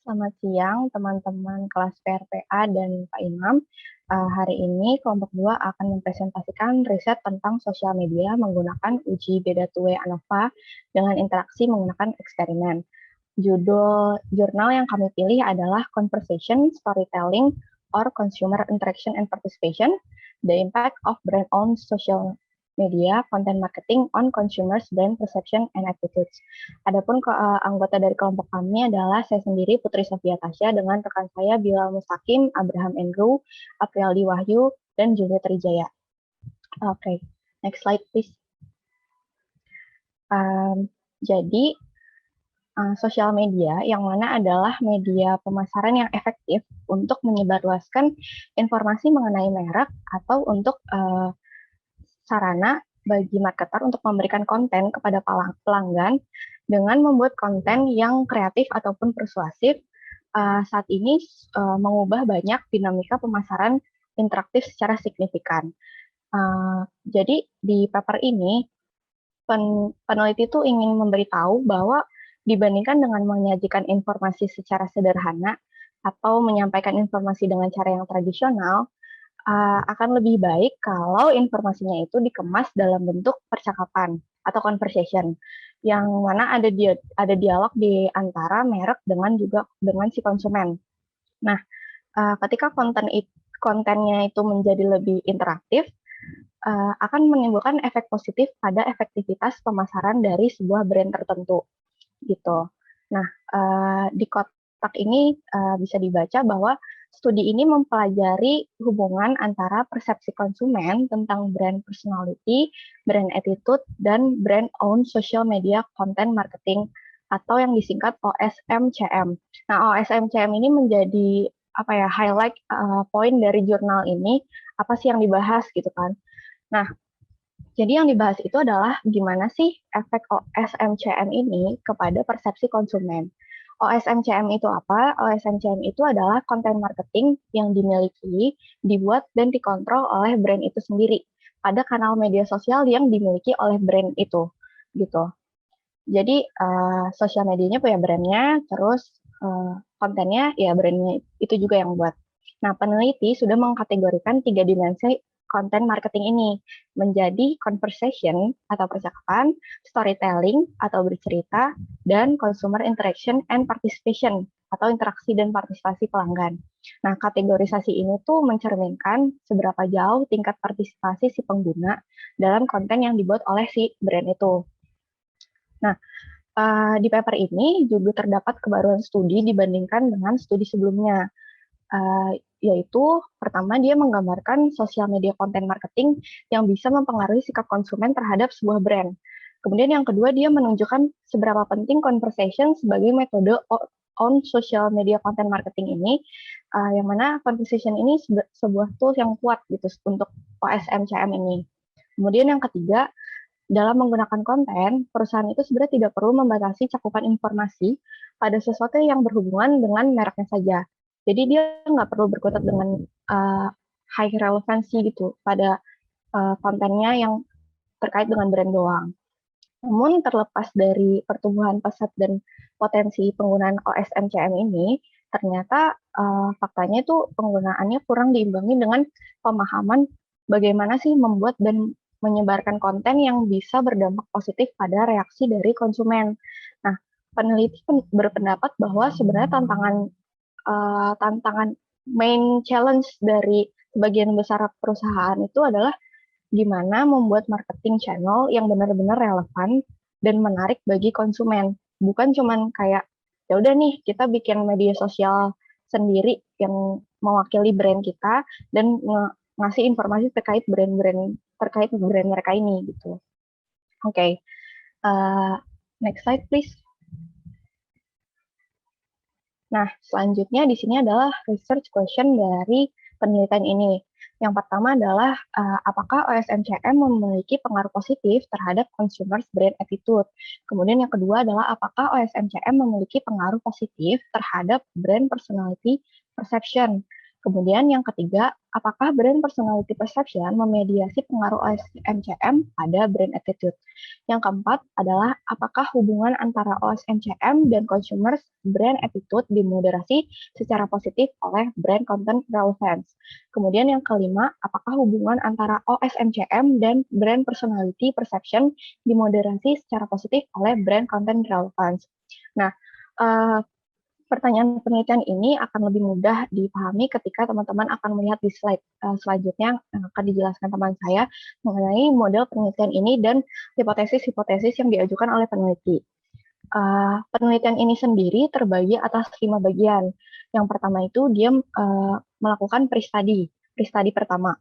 Selamat siang teman-teman kelas PRPA dan Pak Imam. Hari ini kelompok 2 akan mempresentasikan riset tentang sosial media menggunakan uji beda two-way ANOVA dengan interaksi menggunakan eksperimen. Judul jurnal yang kami pilih adalah Conversation, Storytelling, or Consumer Interaction and Participation, The Impact of Brand-Owned Social Media Content Marketing on Consumers Brand Perception and Attitudes. Adapun anggota dari kelompok kami adalah saya sendiri Putri Sofia Tasya dengan rekan saya Bilal Mustaqim, Abraham Andrew, Aprialdi Wahyu, dan Julia Trijaya. Oke, next slide please. Jadi sosial media yang mana adalah media pemasaran yang efektif untuk menyebarluaskan informasi mengenai merek atau untuk sarana bagi marketer untuk memberikan konten kepada pelanggan dengan membuat konten yang kreatif ataupun persuasif. Saat ini mengubah banyak dinamika pemasaran interaktif secara signifikan. Jadi di paper ini peneliti itu ingin memberitahu bahwa dibandingkan dengan menyajikan informasi secara sederhana atau menyampaikan informasi dengan cara yang tradisional, akan lebih baik kalau informasinya itu dikemas dalam bentuk percakapan atau conversation, yang mana ada dialog di antara merek dengan si konsumen. Nah, ketika kontennya itu menjadi lebih interaktif, akan menimbulkan efek positif pada efektivitas pemasaran dari sebuah brand tertentu, gitu. Nah, di kotak ini bisa dibaca bahwa studi ini mempelajari hubungan antara persepsi konsumen tentang brand personality, brand attitude, dan brand own social media content marketing atau yang disingkat OSMCM. Nah, OSMCM ini menjadi highlight poin dari jurnal ini, apa sih yang dibahas gitu kan. Nah, jadi yang dibahas itu adalah gimana sih efek OSMCM ini kepada persepsi konsumen. OSMCM itu apa? OSMCM itu adalah konten marketing yang dimiliki, dibuat, dan dikontrol oleh brand itu sendiri pada kanal media sosial yang dimiliki oleh brand itu, gitu. Jadi sosial medianya punya brandnya, terus kontennya ya brandnya itu juga yang buat. Nah, peneliti sudah mengkategorikan 3 dimensi konten marketing ini menjadi conversation atau percakapan, storytelling atau bercerita, dan consumer interaction and participation atau interaksi dan partisipasi pelanggan. Nah, kategorisasi ini tuh mencerminkan seberapa jauh tingkat partisipasi si pengguna dalam konten yang dibuat oleh si brand itu. Nah, di paper ini juga terdapat kebaruan studi dibandingkan dengan studi sebelumnya, yaitu pertama dia menggambarkan sosial media content marketing yang bisa mempengaruhi sikap konsumen terhadap sebuah brand. Kemudian yang kedua dia menunjukkan seberapa penting conversation sebagai metode on social media content marketing ini, yang mana conversation ini sebuah tools yang kuat gitu untuk OSMCM ini. Kemudian yang ketiga, dalam menggunakan konten, perusahaan itu sebenarnya tidak perlu membatasi cakupan informasi pada sesuatu yang berhubungan dengan mereknya saja. Jadi dia nggak perlu berkutat dengan high relevancy gitu pada kontennya yang terkait dengan brand doang. Namun terlepas dari pertumbuhan pesat dan potensi penggunaan OSMCM ini, ternyata faktanya itu penggunaannya kurang diimbangi dengan pemahaman bagaimana sih membuat dan menyebarkan konten yang bisa berdampak positif pada reaksi dari konsumen. Nah, peneliti berpendapat bahwa sebenarnya tantangan main challenge dari sebagian besar perusahaan itu adalah gimana membuat marketing channel yang benar-benar relevan dan menarik bagi konsumen. Bukan cuman kayak ya udah nih kita bikin media sosial sendiri yang mewakili brand kita dan ngasih informasi terkait brand mereka ini gitu. Oke, next slide please. Nah, selanjutnya di sini adalah research question dari penelitian ini. Yang pertama adalah apakah OSMCM memiliki pengaruh positif terhadap consumers brand attitude. Kemudian yang kedua adalah apakah OSMCM memiliki pengaruh positif terhadap brand personality perception. Kemudian yang ketiga, apakah brand personality perception memediasi pengaruh OSMCM pada brand attitude? Yang keempat adalah apakah hubungan antara OSMCM dan consumers brand attitude dimoderasi secara positif oleh brand content relevance? Kemudian yang kelima, apakah hubungan antara OSMCM dan brand personality perception dimoderasi secara positif oleh brand content relevance? Nah, pertanyaan penelitian ini akan lebih mudah dipahami ketika teman-teman akan melihat di slide selanjutnya yang akan dijelaskan teman saya mengenai model penelitian ini dan hipotesis-hipotesis yang diajukan oleh peneliti. Penelitian ini sendiri terbagi atas 5 bagian. Yang pertama itu dia melakukan pre-study pertama.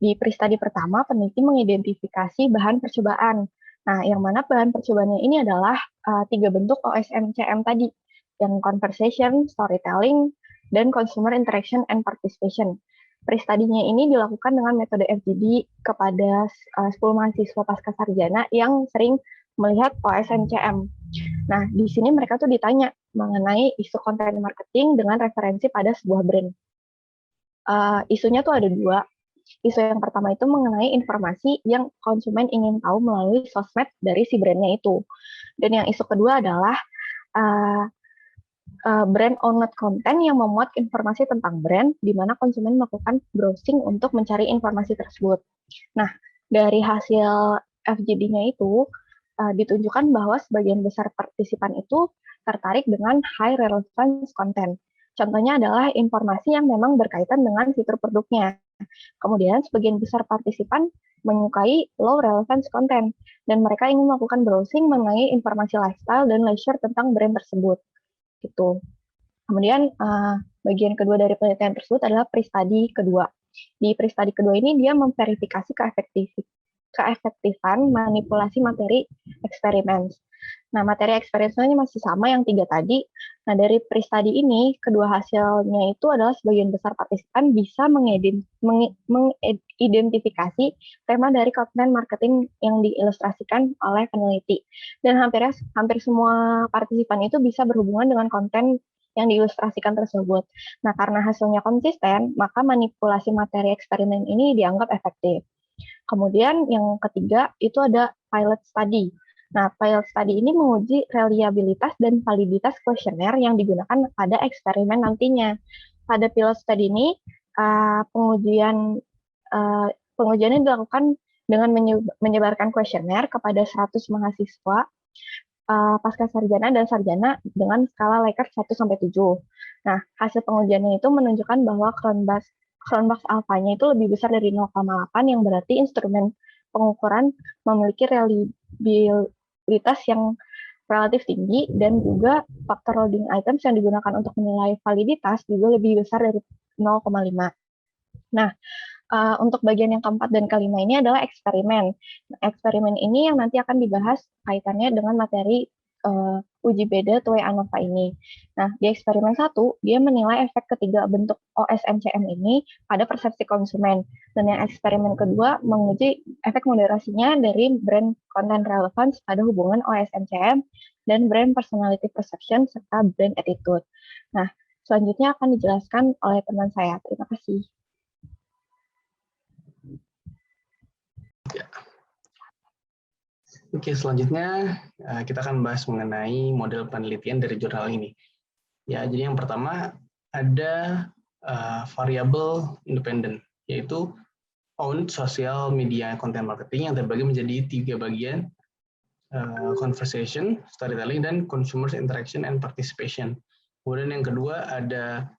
Di pre-study pertama, peneliti mengidentifikasi bahan percobaan. Nah, yang mana bahan percobaannya ini adalah 3 bentuk OSMCM tadi, yang conversation, storytelling, dan consumer interaction and participation. Pre-study-nya ini dilakukan dengan metode FGD kepada 10 mahasiswa pasca sarjana yang sering melihat OSMCM. Nah, di sini mereka tuh ditanya mengenai isu konten marketing dengan referensi pada sebuah brand. Isunya tuh ada 2. Isu yang pertama itu mengenai informasi yang konsumen ingin tahu melalui sosmed dari si brandnya itu. Dan yang isu kedua adalah brand-owned content yang memuat informasi tentang brand, di mana konsumen melakukan browsing untuk mencari informasi tersebut. Nah, dari hasil FGD-nya itu, ditunjukkan bahwa sebagian besar partisipan itu tertarik dengan high relevance content. Contohnya adalah informasi yang memang berkaitan dengan fitur produknya. Kemudian, sebagian besar partisipan menyukai low relevance content, dan mereka ingin melakukan browsing mengenai informasi lifestyle dan leisure tentang brand tersebut. Gitu. Kemudian bagian kedua dari penelitian tersebut adalah pre-study kedua. Di pre-study kedua ini dia memverifikasi keefektifan manipulasi materi eksperimen. Nah, materi eksperimennya masih sama yang 3 tadi. Nah, dari pre-study ini, kedua hasilnya itu adalah sebagian besar partisipan bisa mengidentifikasi tema dari konten marketing yang diilustrasikan oleh peneliti. Dan hampir semua partisipan itu bisa berhubungan dengan konten yang diilustrasikan tersebut. Nah, karena hasilnya konsisten, maka manipulasi materi eksperimen ini dianggap efektif. Kemudian yang ketiga itu ada pilot study. Nah, pilot study ini menguji reliabilitas dan validitas kuesioner yang digunakan pada eksperimen nantinya. Pada pilot study ini, pengujiannya dilakukan dengan menyebarkan kuesioner kepada 100 mahasiswa pasca sarjana dan sarjana dengan skala Likert 1-7. Nah, hasil pengujiannya itu menunjukkan bahwa Cronbach's alfanya itu lebih besar dari 0,8 yang berarti instrumen pengukuran memiliki reliabilitas yang relatif tinggi dan juga faktor loading items yang digunakan untuk menilai validitas juga lebih besar dari 0,5. Nah, untuk bagian yang keempat dan kelima ini adalah eksperimen. Nah, eksperimen ini yang nanti akan dibahas kaitannya dengan materi uji beda TUE ANOVA ini. Nah, di eksperimen 1, dia menilai efek ketiga bentuk OSMCM ini pada persepsi konsumen. Dan yang eksperimen kedua menguji efek moderasinya dari brand content relevance pada hubungan OSMCM dan brand personality perception serta brand attitude. Nah, selanjutnya akan dijelaskan oleh teman saya. Terima kasih. Ya. Oke, selanjutnya kita akan bahas mengenai model penelitian dari jurnal ini. Ya, jadi yang pertama ada variabel independen, yaitu owned social media content marketing yang terbagi menjadi 3 bagian, conversation, storytelling, dan consumer interaction and participation. Kemudian yang kedua ada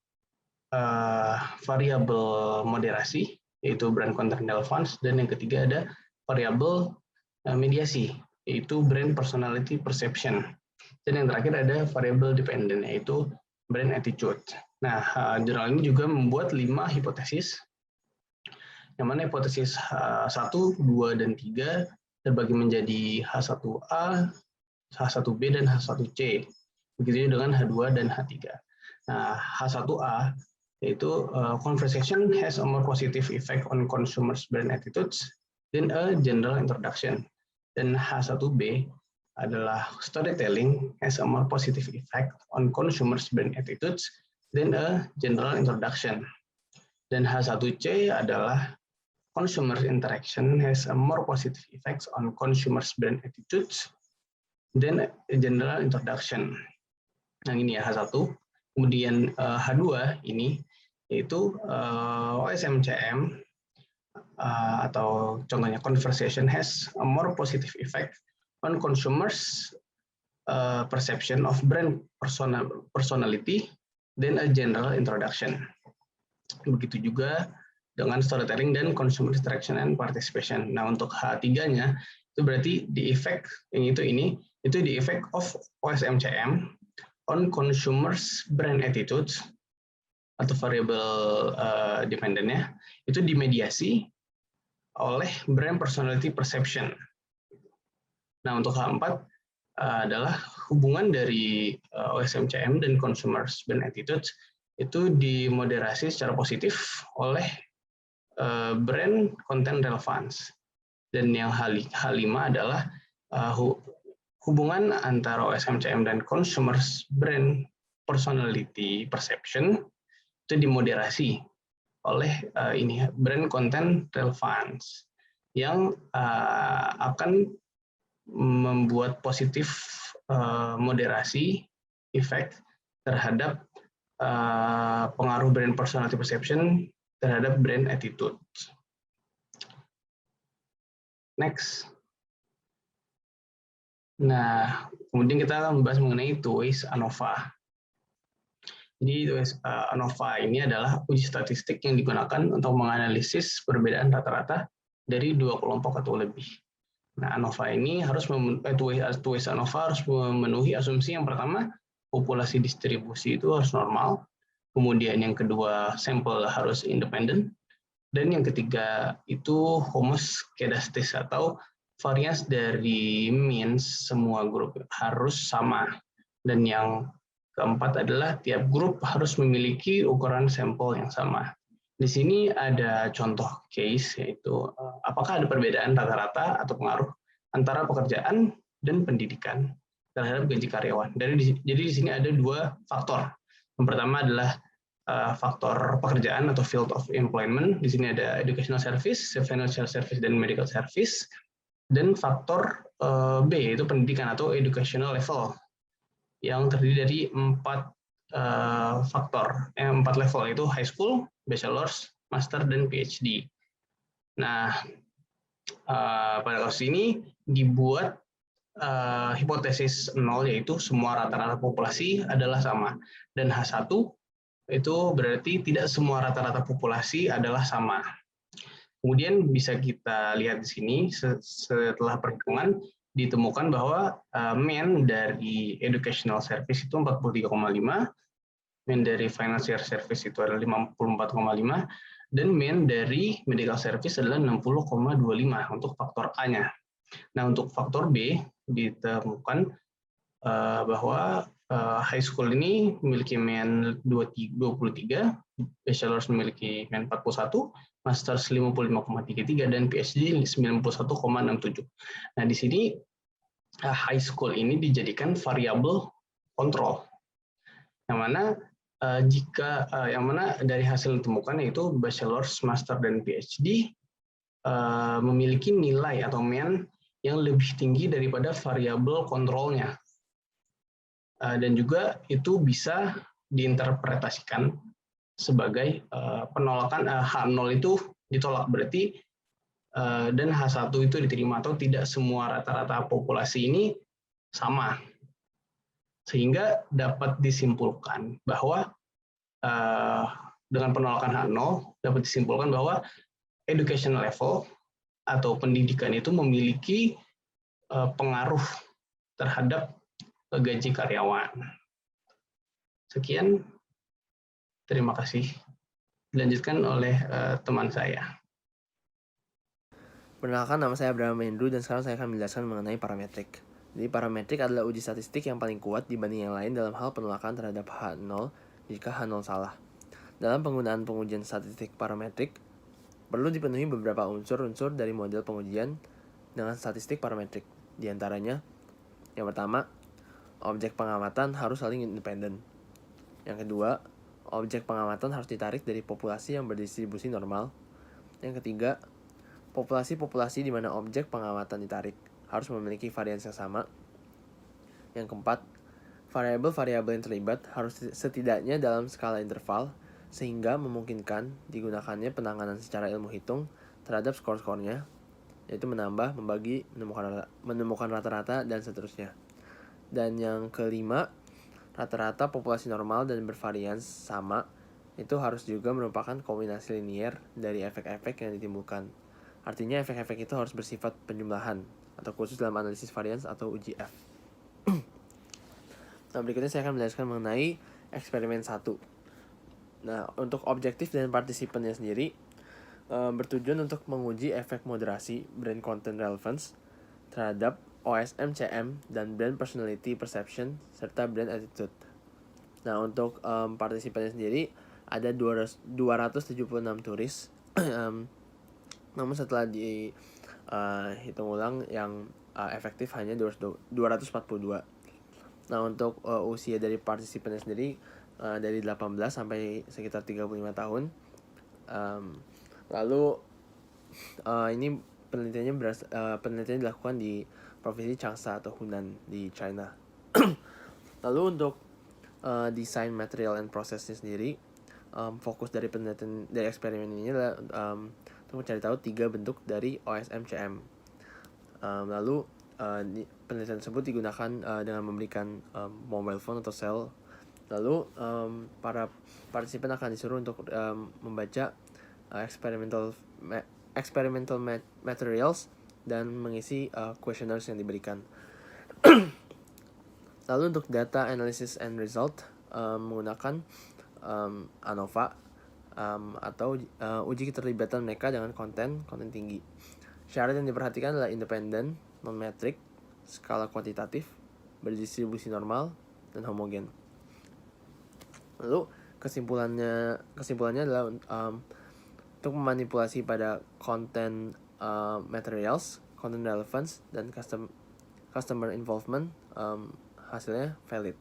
variabel moderasi, yaitu brand content relevance, dan yang ketiga ada variabel mediasi, yaitu brand personality perception. Dan yang terakhir ada variabel dependent, yaitu brand attitude. Nah, jurnal ini juga membuat 5 hipotesis, yang mana hipotesis H1, 2, dan 3 terbagi menjadi H1A, H1B, dan H1C. Begitu juga dengan H2 dan H3. Nah, H1A yaitu conversation has a more positive effect on consumers' brand attitudes than a general introduction. Dan H1B adalah storytelling has a more positive effect on consumers' brand attitudes than a general introduction. Dan H1C adalah consumer interaction has a more positive effects on consumers' brand attitudes than a general introduction. Nah ini ya H1. Kemudian H2 ini yaitu OSMCM atau contohnya conversation has a more positive effect on consumers perception of brand personality than a general introduction. Begitu juga dengan storytelling dan consumer interaction and participation. Nah untuk H3-nya itu berarti the effect yang itu the effect of OSMCM on consumers brand attitudes atau variable dependent-nya itu dimediasi oleh brand personality perception. Nah untuk H4 adalah hubungan dari OSMCM dan consumers brand attitudes itu dimoderasi secara positif oleh brand content relevance. Dan yang H5 adalah hubungan antara OSMCM dan consumers brand personality perception itu dimoderasi oleh brand content relevance yang akan membuat positif moderasi efek terhadap pengaruh brand personality perception terhadap brand attitude. Next. Nah, kemudian kita akan membahas mengenai two-ways ANOVA. Jadi two-ways ANOVA ini adalah uji statistik yang digunakan untuk menganalisis perbedaan rata-rata dari dua kelompok atau lebih. Nah, ANOVA ini harus two-ways ANOVA harus memenuhi asumsi yang pertama, populasi distribusi itu harus normal. Kemudian yang kedua, sampel harus independen. Dan yang ketiga itu homoskedastis atau varians dari means semua grup harus sama. Dan yang keempat adalah tiap grup harus memiliki ukuran sampel yang sama. Di sini ada contoh case, yaitu apakah ada perbedaan rata-rata atau pengaruh antara pekerjaan dan pendidikan terhadap gaji karyawan. Jadi di sini ada dua faktor. Yang pertama adalah faktor pekerjaan atau field of employment. Di sini ada educational service, financial service, dan medical service. Dan faktor B, yaitu pendidikan atau educational level, yang terdiri dari empat level, yaitu high school, bachelor's, master, dan PhD. Nah, pada kasus ini dibuat hipotesis 0, yaitu semua rata-rata populasi adalah sama. Dan H1 itu berarti tidak semua rata-rata populasi adalah sama. Kemudian bisa kita lihat di sini setelah perhitungan ditemukan bahwa mean dari educational service itu 43,5, mean dari financial service itu adalah 54,5, dan mean dari medical service adalah 60,25 untuk faktor A-nya. Nah, untuk faktor B ditemukan bahwa high school ini memiliki mean 23, bachelor's memiliki mean 41, master's 55,33, dan PhD 91,67. Nah, di sini high school ini dijadikan variabel kontrol, yang mana yang mana dari hasil ditemukan yaitu bachelor's, master, dan PhD memiliki nilai atau mean yang lebih tinggi daripada variabel kontrolnya. Dan juga itu bisa diinterpretasikan sebagai penolakan H0 itu ditolak, berarti dan H1 itu diterima, atau tidak semua rata-rata populasi ini sama. Sehingga dapat disimpulkan bahwa dengan penolakan H0 dapat disimpulkan bahwa education level atau pendidikan itu memiliki pengaruh terhadap gaji karyawan. Sekian, terima kasih. Dilanjutkan oleh teman saya. Perkenalkan, nama saya Abraham Hendru dan sekarang saya akan menjelaskan mengenai parametrik. Jadi parametrik adalah uji statistik yang paling kuat dibanding yang lain dalam hal penolakan terhadap H0 jika H0 salah. Dalam penggunaan pengujian statistik parametrik, perlu dipenuhi beberapa unsur-unsur dari model pengujian dengan statistik parametrik. Di antaranya, yang pertama, objek pengamatan harus saling independen. Yang kedua, objek pengamatan harus ditarik dari populasi yang berdistribusi normal. Yang ketiga, populasi-populasi di mana objek pengamatan ditarik harus memiliki varians yang sama. Yang keempat, variabel-variabel yang terlibat harus setidaknya dalam skala interval sehingga memungkinkan digunakannya penanganan secara ilmu hitung terhadap skor-skornya, yaitu menambah, membagi, menemukan rata-rata, dan seterusnya. Dan yang kelima, rata-rata populasi normal dan bervarians sama itu harus juga merupakan kombinasi linier dari efek-efek yang ditimbulkan. Artinya efek-efek itu harus bersifat penjumlahan atau khusus dalam analisis varians atau uji F. Nah, berikutnya saya akan menjelaskan mengenai eksperimen 1. Nah, untuk objektif dan partisipannya sendiri bertujuan untuk menguji efek moderasi brand content relevance terhadap OSM-CM dan brand personality perception serta brand attitude. Nah, untuk partisipannya sendiri ada 276 turis. Namun setelah dihitung ulang yang efektif hanya 242. Nah, untuk usia dari partisipannya sendiri dari 18 sampai sekitar 35 tahun. Lalu ini penelitiannya dilakukan di provinsi Changsha atau Hunan di China. Lalu untuk desain material and processnya sendiri, fokus dari penelitian dari eksperimen ini adalah untuk mencari tahu 3 bentuk dari OSM-CM. Lalu penelitian tersebut digunakan dengan memberikan mobile phone atau cell. Lalu para partisipan akan disuruh untuk membaca experimental materials dan mengisi questionnaires yang diberikan. Lalu untuk data analysis and result menggunakan ANOVA atau uji keterlibatan mereka dengan konten tinggi. Syarat yang diperhatikan adalah independen, non-metrik, skala kuantitatif, berdistribusi normal, dan homogen. Lalu kesimpulannya adalah untuk memanipulasi pada content materials, content relevance, dan customer involvement, hasilnya valid.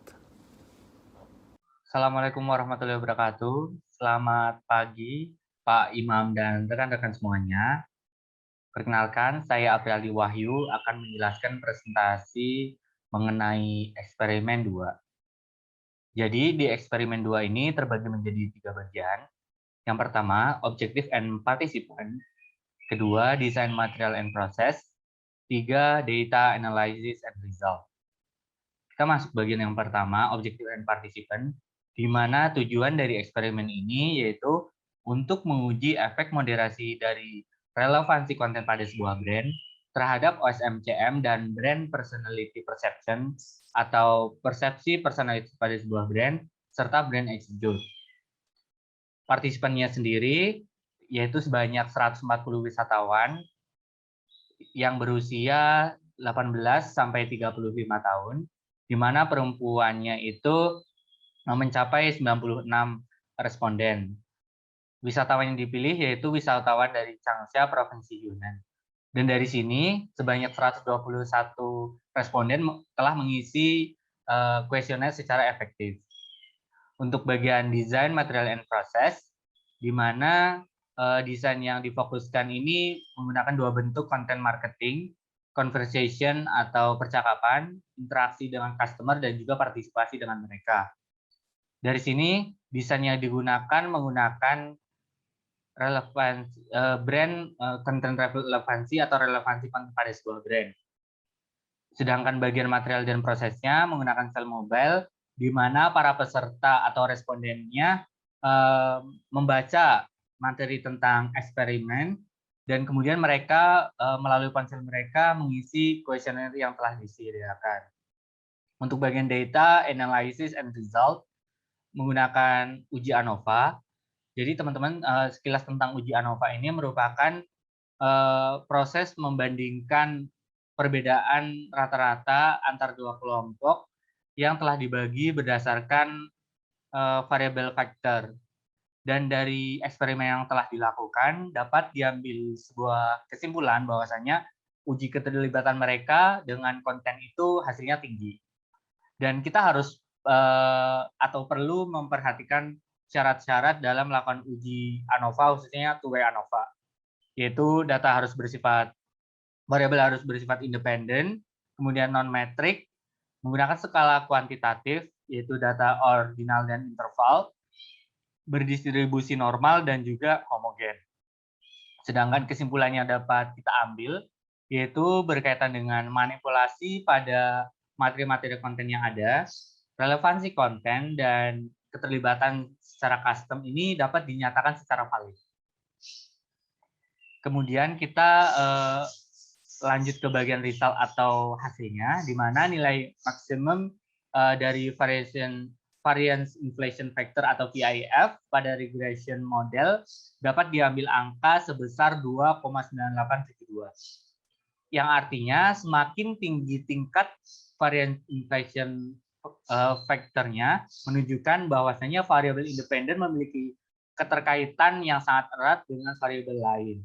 Assalamualaikum warahmatullahi wabarakatuh. Selamat pagi Pak Imam dan rekan-rekan semuanya. Perkenalkan, saya Aprili Wahyu akan menjelaskan presentasi mengenai eksperimen 2. Jadi di eksperimen 2 ini terbagi menjadi 3 bagian. Yang pertama, objective and participant. Kedua, design material and process. 3, data analysis and result. Kita masuk bagian yang pertama, objective and participant, di mana tujuan dari eksperimen ini yaitu untuk menguji efek moderasi dari relevansi konten pada sebuah brand terhadap OSM-CM dan brand personality perception atau persepsi personality pada sebuah brand serta brand attitude. Partisipannya sendiri yaitu sebanyak 140 wisatawan yang berusia 18 sampai 35 tahun, di mana perempuannya itu mencapai 96 responden. Wisatawan yang dipilih yaitu wisatawan dari Changsha, Provinsi Yunnan. Dan dari sini sebanyak 121 responden telah mengisi kuesioner secara efektif. Untuk bagian desain, material, and process, di mana desain yang difokuskan ini menggunakan 2 bentuk content marketing, conversation atau percakapan, interaksi dengan customer, dan juga partisipasi dengan mereka. Dari sini, desain yang digunakan menggunakan relevansi brand content relevansi atau relevansi konten pada sebuah brand. Sedangkan bagian material dan prosesnya menggunakan sel mobile, di mana para peserta atau respondennya membaca materi tentang eksperimen dan kemudian mereka melalui ponsel mereka mengisi kuesioner yang telah disediakan. Untuk bagian data, analysis, and result menggunakan uji ANOVA. Jadi teman-teman sekilas tentang uji ANOVA ini merupakan proses membandingkan perbedaan rata-rata antar 2 kelompok yang telah dibagi berdasarkan variabel faktor. Dan dari eksperimen yang telah dilakukan dapat diambil sebuah kesimpulan bahwasanya uji keterlibatan mereka dengan konten itu hasilnya tinggi. Dan kita harus atau perlu memperhatikan syarat-syarat dalam melakukan uji ANOVA, khususnya two-way ANOVA, yaitu data harus bersifat variabel harus bersifat independen, kemudian non-metrik, menggunakan skala kuantitatif, yaitu data ordinal dan interval, berdistribusi normal dan juga homogen. Sedangkan kesimpulannya dapat kita ambil, yaitu berkaitan dengan manipulasi pada materi-materi konten yang ada, relevansi konten, dan keterlibatan secara custom ini dapat dinyatakan secara valid. Kemudian kita lanjut ke bagian result atau hasilnya, di mana nilai maksimum dari variance inflation factor atau VIF pada regression model dapat diambil angka sebesar 2,9872. Yang artinya semakin tinggi tingkat variance inflation factornya menunjukkan bahwasanya variabel independen memiliki keterkaitan yang sangat erat dengan variabel lain.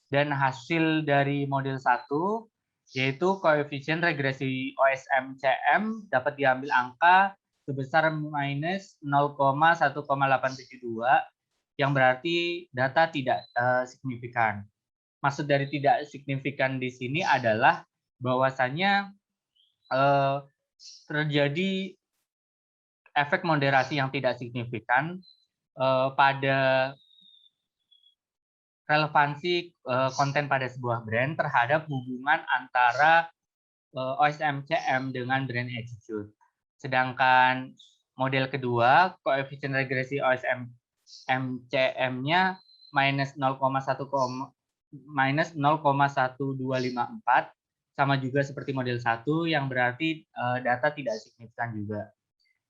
Dan hasil dari model 1 yaitu koefisien regresi OSM-CM dapat diambil angka sebesar minus 0,1872 yang berarti data tidak signifikan. Maksud dari tidak signifikan di sini adalah bahwasannya terjadi efek moderasi yang tidak signifikan pada relevansi konten pada sebuah brand terhadap hubungan antara OSM-CM dengan brand attitude. Sedangkan model kedua, koefisien regresi OSM-CM-nya minus 0,1254, sama juga seperti model 1 yang berarti data tidak signifikan juga.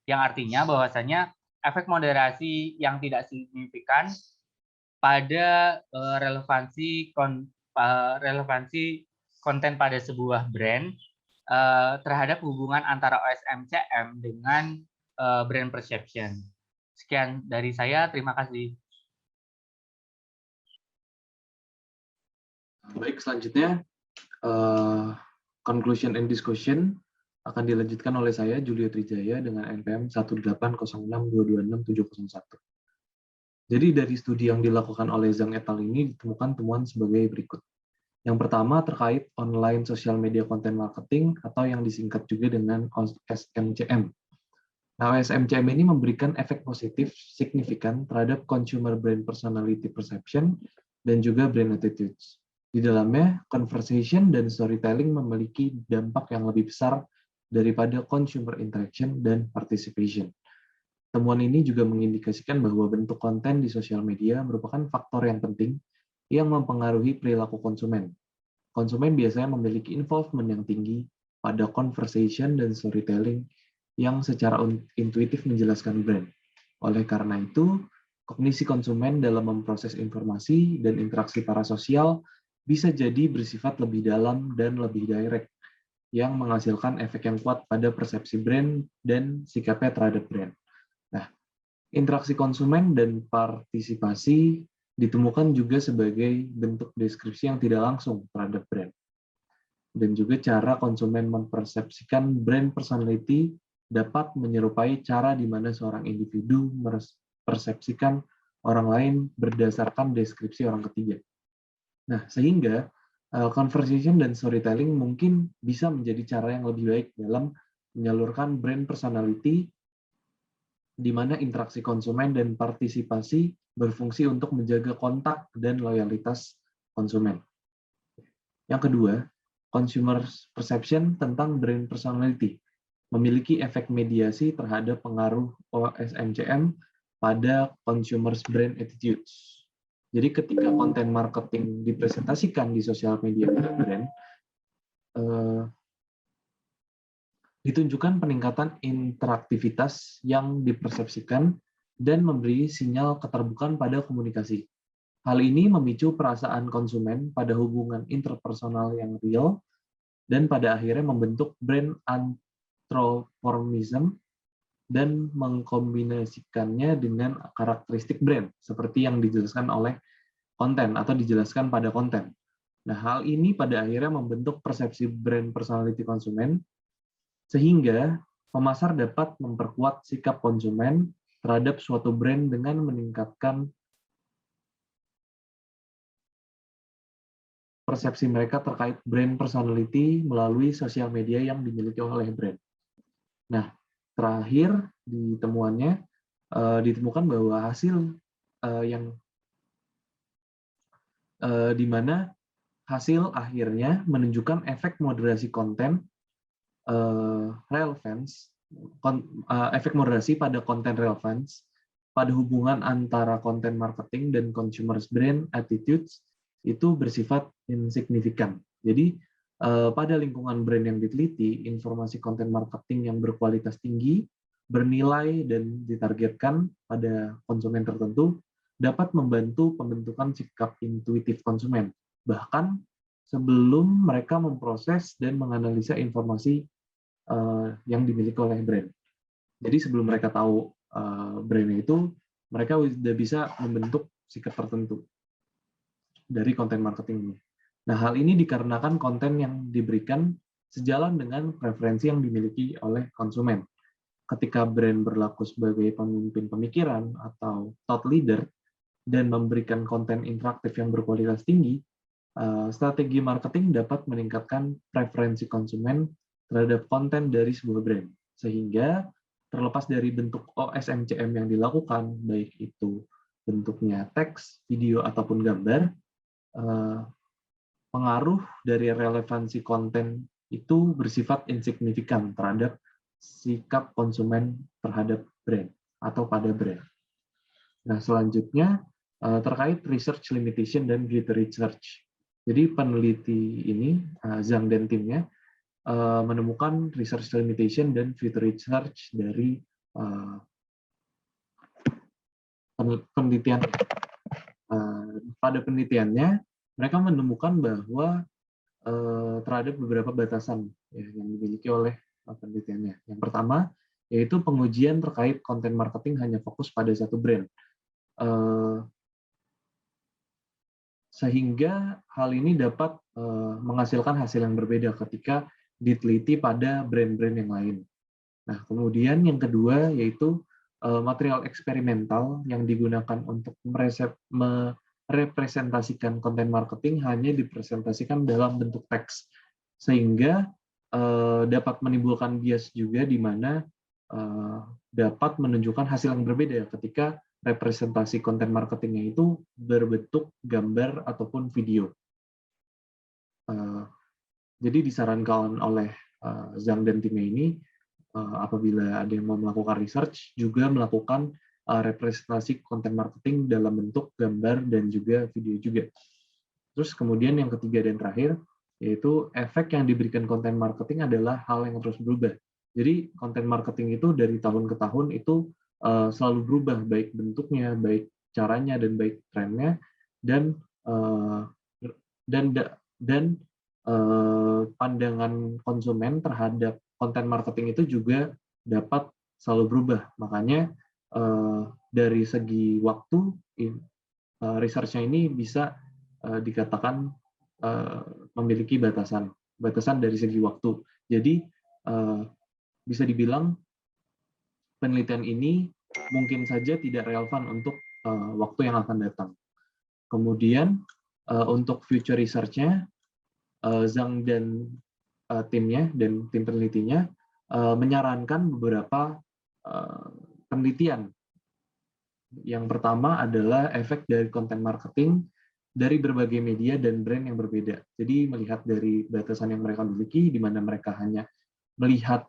Yang artinya bahwasanya efek moderasi yang tidak signifikan pada relevansi konten pada sebuah brand terhadap hubungan antara OSM-CM dengan brand perception. Sekian dari saya, terima kasih. Baik, selanjutnya conclusion and discussion akan dilanjutkan oleh saya, Julio Trijaya, dengan NPM 180622671. Jadi dari studi yang dilakukan oleh Zhang et al. Ini ditemukan temuan sebagai berikut. Yang pertama terkait online social media content marketing atau yang disingkat juga dengan OSMCM. Nah, OSMCM ini memberikan efek positif signifikan terhadap consumer brand personality perception dan juga brand attitudes. Di dalamnya, conversation dan storytelling memiliki dampak yang lebih besar daripada consumer interaction dan participation. Temuan ini juga mengindikasikan bahwa bentuk konten di sosial media merupakan faktor yang penting yang mempengaruhi perilaku konsumen. Konsumen biasanya memiliki involvement yang tinggi pada conversation dan storytelling yang secara intuitif menjelaskan brand. Oleh karena itu, kognisi konsumen dalam memproses informasi dan interaksi parasosial bisa jadi bersifat lebih dalam dan lebih direct, yang menghasilkan efek yang kuat pada persepsi brand dan sikapnya terhadap brand. Nah, interaksi konsumen dan partisipasi ditemukan juga sebagai bentuk deskripsi yang tidak langsung terhadap brand. Dan juga cara konsumen mempersepsikan brand personality dapat menyerupai cara di mana seorang individu mempersepsikan orang lain berdasarkan deskripsi orang ketiga. Nah, sehingga conversation dan storytelling mungkin bisa menjadi cara yang lebih baik dalam menyalurkan brand personality di mana interaksi konsumen dan partisipasi berfungsi untuk menjaga kontak dan loyalitas konsumen. Yang kedua, consumer perception tentang brand personality memiliki efek mediasi terhadap pengaruh OSMCM pada consumers brand attitudes. Jadi ketika konten marketing dipresentasikan di sosial media brand, ditunjukkan peningkatan interaktivitas yang dipersepsikan dan memberi sinyal keterbukaan pada komunikasi. Hal ini memicu perasaan konsumen pada hubungan interpersonal yang real dan pada akhirnya membentuk brand anthropomorphism dan mengkombinasikannya dengan karakteristik brand seperti yang dijelaskan oleh konten atau dijelaskan pada konten. Nah, hal ini pada akhirnya membentuk persepsi brand personality konsumen sehingga pemasar dapat memperkuat sikap konsumen terhadap suatu brand dengan meningkatkan persepsi mereka terkait brand personality melalui sosial media yang dimiliki oleh brand. Nah, terakhir di temuannya ditemukan bahwa hasil yang di mana hasil akhirnya menunjukkan efek moderasi konten relevance, efek moderasi pada konten relevance pada hubungan antara konten marketing dan consumers brand attitudes itu bersifat insignifikan. Jadi pada lingkungan brand yang diteliti, informasi konten marketing yang berkualitas tinggi, bernilai dan ditargetkan pada konsumen tertentu dapat membantu pembentukan sikap intuitif konsumen, bahkan sebelum mereka memproses dan menganalisa informasi yang dimiliki oleh brand. Jadi sebelum mereka tahu brandnya itu, mereka sudah bisa membentuk sikap tertentu dari konten marketing ini. Nah, hal ini dikarenakan konten yang diberikan sejalan dengan preferensi yang dimiliki oleh konsumen. Ketika brand berlaku sebagai pemimpin pemikiran atau thought leader dan memberikan konten interaktif yang berkualitas tinggi, strategi marketing dapat meningkatkan preferensi konsumen terhadap konten dari sebuah brand. Sehingga terlepas dari bentuk OSMCM yang dilakukan, baik itu bentuknya teks, video, ataupun gambar, pengaruh dari relevansi konten itu bersifat insignifikan terhadap sikap konsumen terhadap brand atau pada brand. Nah, selanjutnya terkait research limitation dan future research. Jadi peneliti ini, Zhang dan timnya, menemukan research limitation dan future research dari penelitian. Pada penelitiannya, mereka menemukan bahwa terhadap beberapa batasan yang dimiliki oleh penelitiannya. Yang pertama, yaitu pengujian terkait konten marketing hanya fokus pada satu brand. Sehingga hal ini dapat menghasilkan hasil yang berbeda ketika diteliti pada brand-brand yang lain. Nah, kemudian yang kedua yaitu material eksperimental yang digunakan untuk merepresentasikan konten marketing hanya dipresentasikan dalam bentuk teks, sehingga dapat menimbulkan bias juga di mana dapat menunjukkan hasil yang berbeda ketika representasi konten marketingnya itu berbentuk gambar ataupun video. Jadi disarankan oleh Zhang dan timnya ini, apabila ada yang mau melakukan research, juga melakukan representasi konten marketing dalam bentuk gambar dan juga video juga. Terus kemudian yang ketiga dan terakhir, yaitu efek yang diberikan konten marketing adalah hal yang terus berubah. Jadi konten marketing itu dari tahun ke tahun itu selalu berubah, baik bentuknya, baik caranya, dan baik trennya, dan pandangan konsumen terhadap konten marketing itu juga dapat selalu berubah. Makanya dari segi waktu, research-nya ini bisa dikatakan memiliki batasan dari segi waktu. Jadi bisa dibilang penelitian ini mungkin saja tidak relevan untuk waktu yang akan datang. Kemudian untuk future research-nya, Zhang dan timnya dan tim penelitinya menyarankan beberapa penelitian. Yang pertama adalah efek dari konten marketing dari berbagai media dan brand yang berbeda. Jadi melihat dari batasan yang mereka miliki, di mana mereka hanya melihat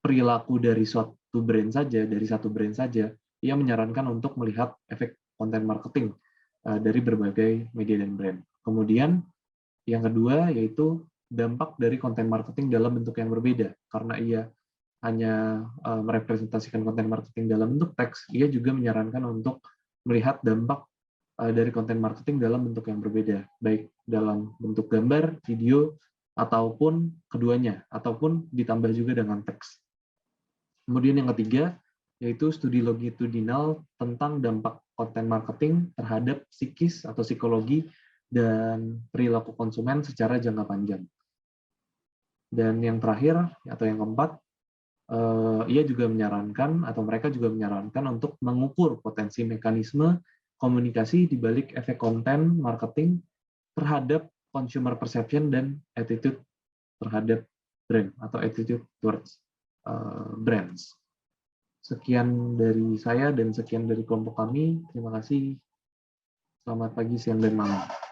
perilaku dari suatu brand saja, dari satu brand saja, ia menyarankan untuk melihat efek konten marketing dari berbagai media dan brand. Kemudian yang kedua yaitu dampak dari konten marketing dalam bentuk yang berbeda. Karena ia hanya merepresentasikan konten marketing dalam bentuk teks, ia juga menyarankan untuk melihat dampak dari konten marketing dalam bentuk yang berbeda, baik dalam bentuk gambar, video, ataupun keduanya, ataupun ditambah juga dengan teks. Kemudian yang ketiga, yaitu studi longitudinal tentang dampak konten marketing terhadap psikis atau psikologi dan perilaku konsumen secara jangka panjang. Dan yang terakhir, atau yang keempat, ia juga menyarankan atau mereka juga menyarankan untuk mengukur potensi mekanisme komunikasi di balik efek konten marketing terhadap consumer perception dan attitude terhadap brand atau attitude towards brands. Sekian dari saya dan sekian dari kelompok kami. Terima kasih. Selamat pagi, siang, dan malam.